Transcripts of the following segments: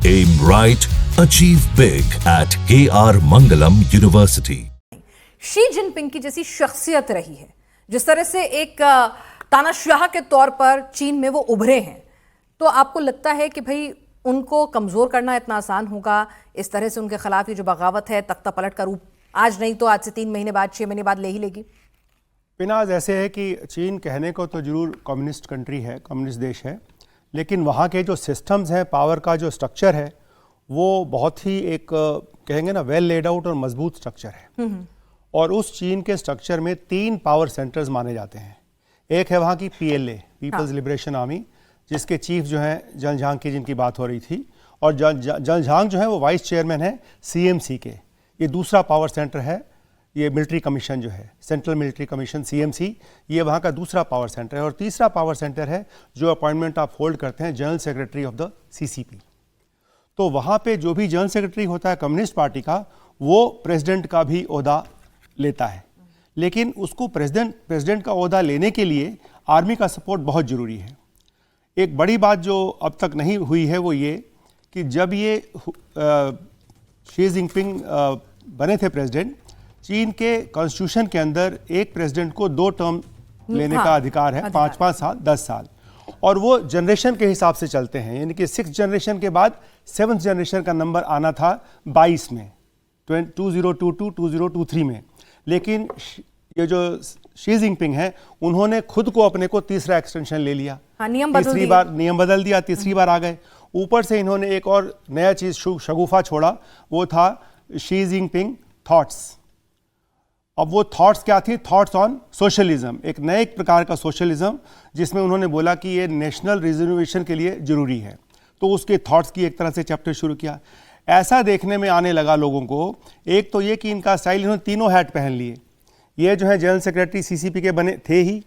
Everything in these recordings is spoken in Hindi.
Aim right, achieve big at KR Mangalam University. Xi Jinping की जैसी शख्सियत रही है, जिस तरह से एक तानाशाह के तौर पर चीन में वो उभरे हैं, तो आपको लगता है कि भाई उनको कमज़ोर करना इतना आसान होगा? इस तरह से उनके खिलाफ ये जो बगावत है तख्ता पलट का रूप आज नहीं तो आज से 3 महीने बाद 6 महीने बाद ले ही लेगी। पिनाज ऐसे है कि चीन कहने को तो जरूर कम्युनिस्ट कंट्री है, कम्युनिस्ट देश है, लेकिन वहाँ के जो सिस्टम्स हैं, पावर का जो स्ट्रक्चर है, वो बहुत ही एक कहेंगे ना वेल लेड आउट और मजबूत स्ट्रक्चर है। और उस चीन के स्ट्रक्चर में 3 पावर सेंटर्स माने जाते हैं। एक है वहाँ की PLA, पीपल्स लिबरेशन आर्मी, जिसके चीफ जो हैं जंगझांग की, जिनकी बात हो रही थी, और जंगझांग जो है वो वाइस चेयरमैन है CMC के। ये दूसरा पावर सेंटर है। ये मिलिट्री कमीशन जो है, सेंट्रल मिलिट्री कमीशन CMC, ये वहाँ का दूसरा पावर सेंटर है। और तीसरा पावर सेंटर है जो अपॉइंटमेंट आप होल्ड करते हैं, general secretary of the CCP। तो वहाँ पे जो भी जनरल सेक्रेटरी होता है कम्युनिस्ट पार्टी का, वो प्रेसिडेंट का भी ओहदा लेता है। लेकिन उसको प्रेसिडेंट का ओहदा लेने के लिए आर्मी का सपोर्ट बहुत ज़रूरी है। एक बड़ी बात जो अब तक नहीं हुई है वो ये कि जब ये शी जिनपिंग बने थे प्रेसिडेंट, चीन के कॉन्स्टिट्यूशन के अंदर एक प्रेसिडेंट को 2 टर्म लेने का अधिकार है, 5-5 साल, 10 साल, और वो जनरेशन के हिसाब से चलते हैं। यानी कि 6th जनरेशन के बाद 7th जनरेशन का नंबर आना था 22 में, 2022 2023 में। लेकिन ये जो शी जिनपिंग है, उन्होंने खुद को अपने को तीसरा एक्सटेंशन ले लिया। तीसरी बार नियम बदल दिया, तीसरी बार आ गए। ऊपर से इन्होंने एक और नया चीज शगुफा छोड़ा, वो था शी जिनपिंग थॉट्स। अब वो थॉट्स क्या थी? थॉट्स ऑन सोशलिज्म, एक नए प्रकार का सोशलिज्म, जिसमें उन्होंने बोला कि ये नेशनल रिजर्वेशन के लिए जरूरी है। तो उसके थॉट्स की एक तरह से चैप्टर शुरू किया। ऐसा देखने में आने लगा लोगों को, एक तो ये कि इनका स्टाइल, इन्होंने तीनों हैट पहन लिए। ये जो है जनरल सेक्रेटरी CCP के बने थे ही,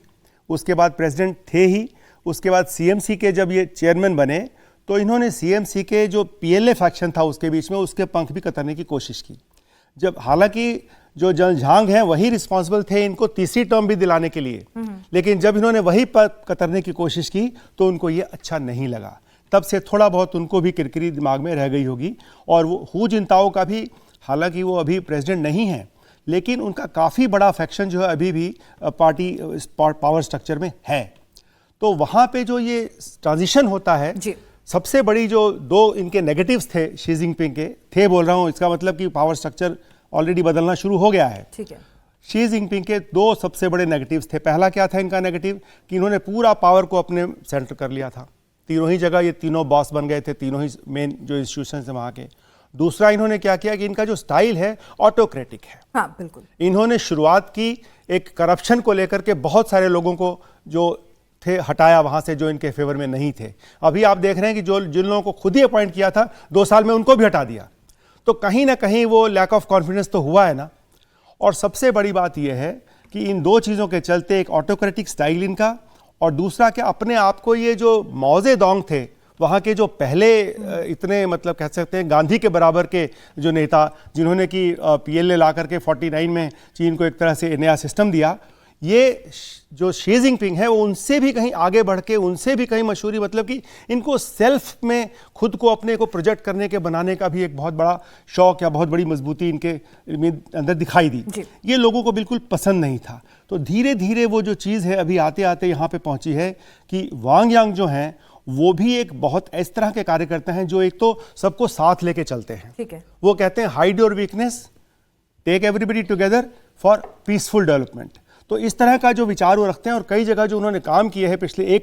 उसके बाद प्रेसिडेंट थे ही, उसके बाद CMC के जब ये चेयरमैन बने तो इन्होंने CMC के जो PLA फैक्शन था उसके बीच में उसके पंख भी कतरने की कोशिश की। जब हालांकि जो जंगझांग हैं वही रिस्पॉन्सिबल थे इनको तीसरी टर्म भी दिलाने के लिए, लेकिन जब इन्होंने वही कतरने की कोशिश की तो उनको ये अच्छा नहीं लगा। तब से थोड़ा बहुत उनको भी किरकिरी दिमाग में रह गई होगी। और वो हू जिनताओ का भी, हालांकि वो अभी प्रेसिडेंट नहीं है, लेकिन उनका काफ़ी बड़ा फैक्शन जो है अभी भी पार्टी पावर स्ट्रक्चर में है। तो वहाँ पे जो ये ट्रांजिशन होता है, सबसे बड़ी जो 2 इनके नेगेटिव्स थे शी जिनपिंग के, थे बोल रहा हूँ, इसका मतलब कि पावर स्ट्रक्चर ऑलरेडी बदलना शुरू हो गया है। ठीक है। शी जिनपिंग के 2 सबसे बड़े नेगेटिव्स थे। पहला क्या था इनका नेगेटिव? कि इन्होंने पूरा पावर को अपने सेंटर कर लिया था। तीनों ही जगह ये तीनों बॉस बन गए थे, तीनों ही मेन जो इंस्टीट्यूशन है वहाँ के। दूसरा इन्होंने क्या किया कि इनका जो स्टाइल है ऑटोक्रेटिक है। हाँ, बिल्कुल। इन्होंने शुरुआत की एक करप्शन को लेकर के, बहुत सारे लोगों को जो थे हटाया वहाँ से जो इनके फेवर में नहीं थे। अभी आप देख रहे हैं कि जो जिन लोगों को खुद ही अपॉइंट किया था 2 साल में उनको भी हटा दिया। तो कहीं ना कहीं वो लैक ऑफ कॉन्फिडेंस तो हुआ है ना। और सबसे बड़ी बात यह है कि इन 2 चीज़ों के चलते, एक ऑटोक्रेटिक स्टाइल इनका, और दूसरा कि अपने आप को ये जो मौजे दोंग थे वहाँ के, जो पहले इतने मतलब कह सकते हैं गांधी के बराबर के जो नेता, जिन्होंने कि PLA ला करके 49 में चीन को एक तरह से नया सिस्टम दिया, ये जो शी जिनपिंग है वो उनसे भी कहीं आगे बढ़ के, उनसे भी कहीं मशहूरी, मतलब कि इनको सेल्फ में खुद को अपने को प्रोजेक्ट करने के, बनाने का भी एक बहुत बड़ा शौक या बहुत बड़ी मजबूती इनके अंदर दिखाई दी। ये लोगों को बिल्कुल पसंद नहीं था। तो धीरे धीरे वो जो चीज़ है अभी आते आते यहाँ पे पहुँची है कि वांग यांग जो हैं वो भी एक बहुत इस तरह के कार्यकर्ता हैं जो एक तो सबको साथ लेके चलते हैं। ठीक है। वो कहते हैं hide your weakness, take everybody together for peaceful development. तो इस तरह का जो विचार वो रखते हैं। और कई जगह जो उन्होंने काम किए हैं पिछले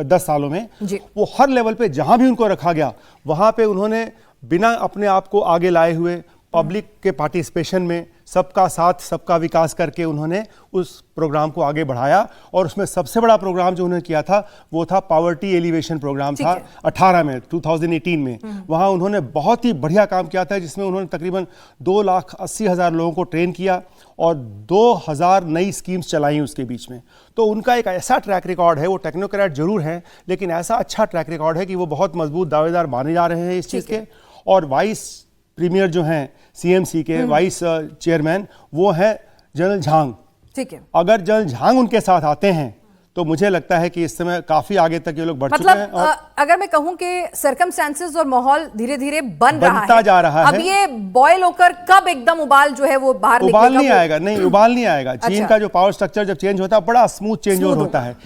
10 सालों में, वो हर लेवल पे जहां भी उनको रखा गया वहां पे उन्होंने बिना अपने आप को आगे लाए हुए पब्लिक के पार्टिसिपेशन में सबका साथ सबका विकास करके उन्होंने उस प्रोग्राम को आगे बढ़ाया। और उसमें सबसे बड़ा प्रोग्राम जो उन्होंने किया था वो था पावर्टी एलिवेशन प्रोग्राम था 2018 में। वहाँ उन्होंने बहुत ही बढ़िया काम किया था, जिसमें उन्होंने तकरीबन 2,80,000 लोगों को ट्रेन किया और 2,000 नई स्कीम्स चलाई उसके बीच में। तो उनका एक ऐसा ट्रैक रिकॉर्ड है, वो टेक्नोक्रेट जरूर हैं लेकिन ऐसा अच्छा ट्रैक रिकॉर्ड है कि वो बहुत मजबूत दावेदार माने जा रहे हैं इस चीज़ के। और वाइस प्रीमियर जो हैं CMC के वाइस चेयरमैन, वो है जनरल झांग। ठीक है। अगर जनरल झांग उनके साथ आते हैं तो मुझे लगता है कि इस समय काफी आगे तक ये लोग बढ़ चुके हैं। मतलब अगर मैं कहूं कि सर्कमस्टेंसेस और माहौल धीरे धीरे बनता जा रहा अब है। ये बॉयल होकर कब एकदम उबाल जो है वो बाहर उबाल नहीं निकलेगा आएगा, नहीं उबाल नहीं आएगा। चीन अच्छा। का जो पावर स्ट्रक्चर जब चेंज होता है बड़ा स्मूथ चेंज होता है।